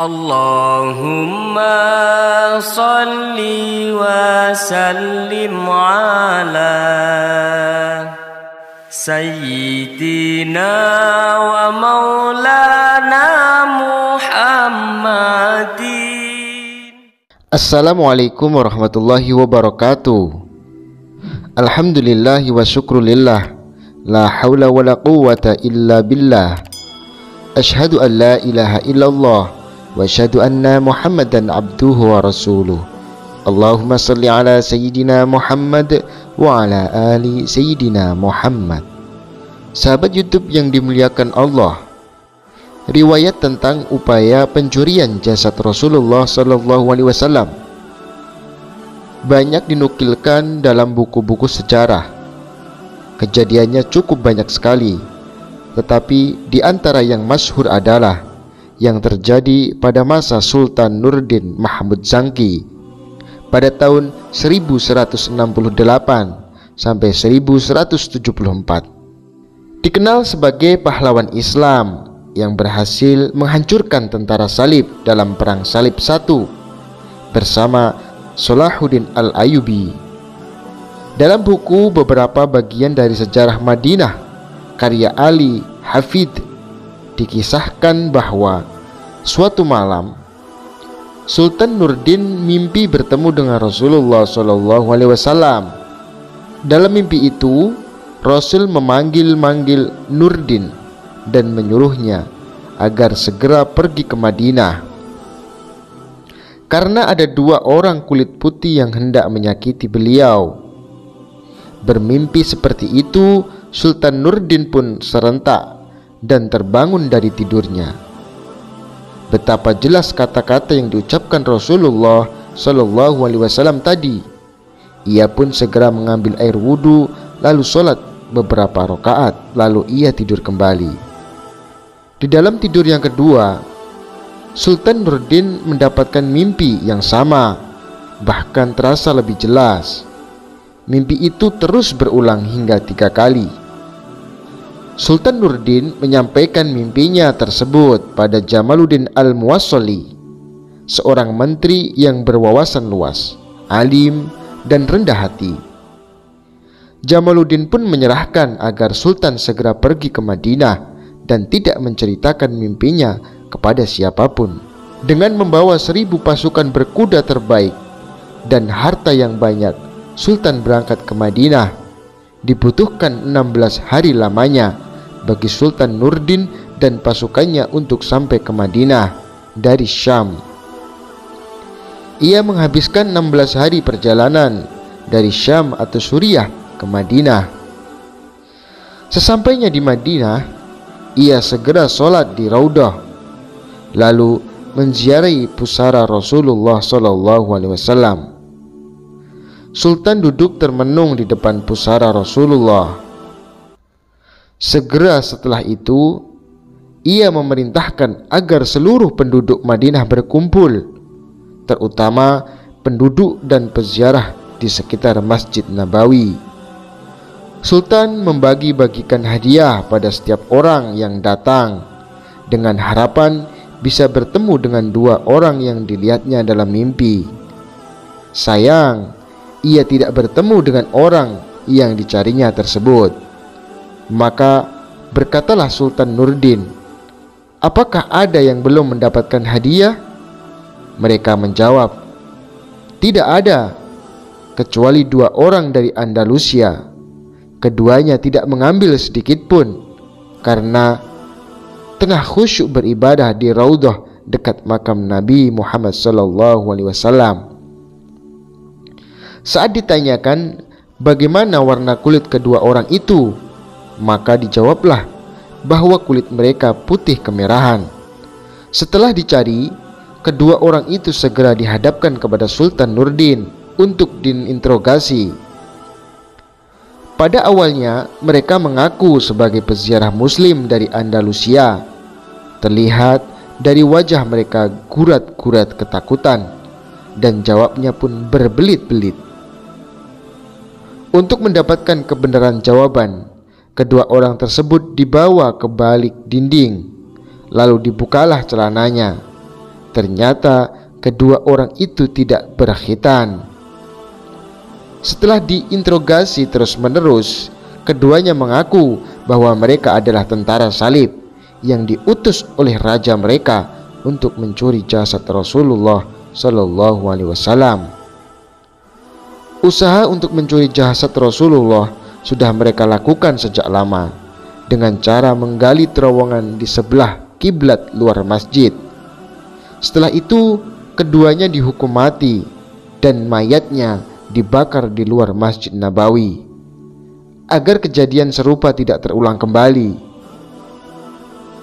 Allahumma salli wa sallim ala Sayyidina wa maulana Muhammadin. Assalamualaikum warahmatullahi wabarakatuh. Alhamdulillahi wa syukrulillah, la hawla wa la quwwata illa billah. Ashhadu an la ilaha illallah wa asyhadu anna Muhammadan abduhu wa rasuluh. Allahumma salli ala Sayyidina Muhammad wa ala ali Sayyidina Muhammad. Sahabat YouTube yang dimuliakan Allah, riwayat tentang upaya pencurian jasad Rasulullah SAW banyak dinukilkan dalam buku-buku sejarah. Kejadiannya cukup banyak sekali, tetapi di antara yang masyhur adalah yang terjadi pada masa Sultan Nuruddin Mahmud Zangki pada tahun 1168 sampai 1174. Dikenal sebagai pahlawan Islam yang berhasil menghancurkan tentara salib dalam Perang Salib I bersama Salahuddin Al-Ayyubi. Dalam buku beberapa bagian dari sejarah Madinah karya Ali Hafid, dikisahkan bahwa suatu malam Sultan Nuruddin mimpi bertemu dengan Rasulullah SAW. Dalam mimpi itu Rasul memanggil-manggil Nuruddin dan menyuruhnya agar segera pergi ke Madinah karena ada dua orang kulit putih yang hendak menyakiti beliau. Bermimpi seperti itu, Sultan Nuruddin pun serentak dan terbangun dari tidurnya. Betapa jelas kata-kata yang diucapkan Rasulullah SAW tadi. Ia pun segera mengambil air wudhu, lalu sholat beberapa rakaat, lalu ia tidur kembali. Di dalam tidur yang kedua, Sultan Nuruddin mendapatkan mimpi yang sama, bahkan terasa lebih jelas. Mimpi itu terus berulang hingga 3 kali. Sultan Nuruddin menyampaikan mimpinya tersebut pada Jamaluddin Al-Muwassali, seorang menteri yang berwawasan luas, alim, dan rendah hati. Jamaluddin pun menyerahkan agar Sultan segera pergi ke Madinah dan tidak menceritakan mimpinya kepada siapapun. Dengan membawa 1000 pasukan berkuda terbaik dan harta yang banyak, Sultan berangkat ke Madinah. Dibutuhkan 16 hari lamanya bagi Sultan Nuruddin dan pasukannya untuk sampai ke Madinah dari Syam. Ia menghabiskan 16 hari perjalanan dari Syam atau Suriah ke Madinah. Sesampainya di Madinah, ia segera sholat di Raudah, lalu menziarahi pusara Rasulullah SAW. Sultan duduk termenung di depan pusara Rasulullah. Segera setelah itu, ia memerintahkan agar seluruh penduduk Madinah berkumpul, terutama penduduk dan peziarah di sekitar Masjid Nabawi. Sultan membagi-bagikan hadiah pada setiap orang yang datang dengan harapan bisa bertemu dengan 2 orang yang dilihatnya dalam mimpi. Sayang, ia tidak bertemu dengan orang yang dicarinya tersebut. Maka berkatalah Sultan Nuruddin, "Apakah ada yang belum mendapatkan hadiah?" Mereka menjawab, "Tidak ada, kecuali 2 orang dari Andalusia. Keduanya tidak mengambil sedikit pun karena tengah khusyuk beribadah di Raudhah dekat makam Nabi Muhammad SAW." Saat ditanyakan bagaimana warna kulit kedua orang itu, maka dijawablah bahwa kulit mereka putih kemerahan. Setelah dicari, kedua orang itu segera dihadapkan kepada Sultan Nuruddin untuk diinterogasi. Pada awalnya mereka mengaku sebagai peziarah muslim dari Andalusia. Terlihat dari wajah mereka gurat-gurat ketakutan, dan jawabnya pun berbelit-belit. Untuk mendapatkan kebenaran jawaban, kedua orang tersebut dibawa ke balik dinding, lalu dibukalah celananya. Ternyata kedua orang itu tidak berkhitan. Setelah diinterogasi terus-menerus, keduanya mengaku bahwa mereka adalah tentara salib yang diutus oleh raja mereka untuk mencuri jasad Rasulullah Shallallahu Alaihi Wasallam. Usaha untuk mencuri jasad Rasulullah sudah mereka lakukan sejak lama dengan cara menggali terowongan di sebelah kiblat luar masjid. Setelah itu, keduanya dihukum mati dan mayatnya dibakar di luar Masjid Nabawi. Agar kejadian serupa tidak terulang kembali,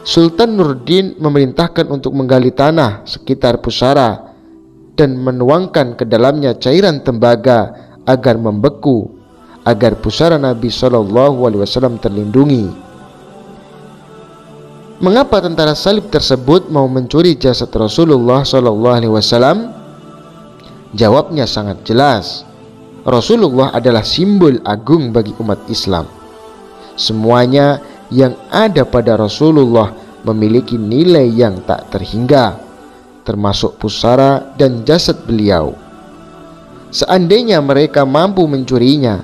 Sultan Nurdin memerintahkan untuk menggali tanah sekitar pusara dan menuangkan ke dalamnya cairan tembaga agar membeku, agar pusara Nabi SAW terlindungi. Mengapa tentara salib tersebut mau mencuri jasad Rasulullah SAW? Jawabnya sangat jelas. Rasulullah adalah simbol agung bagi umat Islam. Semuanya yang ada pada Rasulullah memiliki nilai yang tak terhingga, termasuk pusara dan jasad beliau. Seandainya mereka mampu mencurinya,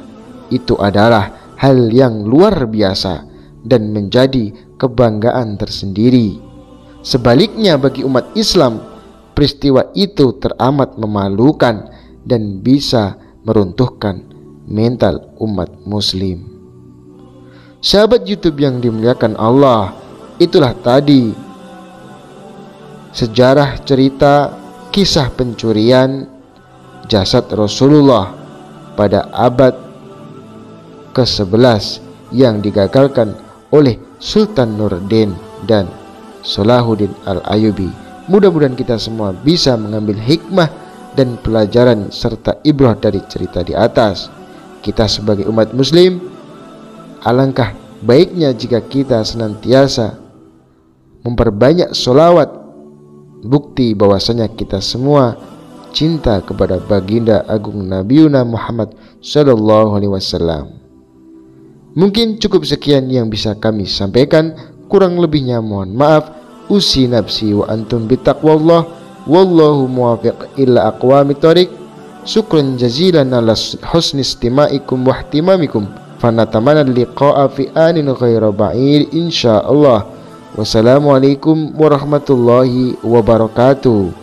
itu adalah hal yang luar biasa dan menjadi kebanggaan tersendiri. Sebaliknya bagi umat Islam, peristiwa itu teramat memalukan dan bisa meruntuhkan mental umat muslim. Sahabat YouTube yang dimuliakan Allah, itulah tadi sejarah cerita kisah pencurian jasad Rasulullah pada abad ke-11 yang digagalkan oleh Sultan Nurdin dan Salahuddin Al-Ayyubi. Mudah-mudahan kita semua bisa mengambil hikmah dan pelajaran serta ibrah dari cerita di atas. Kita sebagai umat muslim, alangkah baiknya jika kita senantiasa memperbanyak sholawat, bukti bahwasanya kita semua cinta kepada baginda agung Nabiuna Muhammad Sallallahu Alaihi Wasallam. Mungkin cukup sekian yang bisa kami sampaikan, kurang lebihnya mohon maaf. Usi nafsi wa antum bitaqwallah, wallahu muwafiq ila aqwamit thoriq. Syukran jazilan ala husni istimaikum wa ihtimamikum. Fanatamanna liqa'a fi anin ghaira ba'id insyaallah. Wassalamualaikum warahmatullahi wabarakatuh.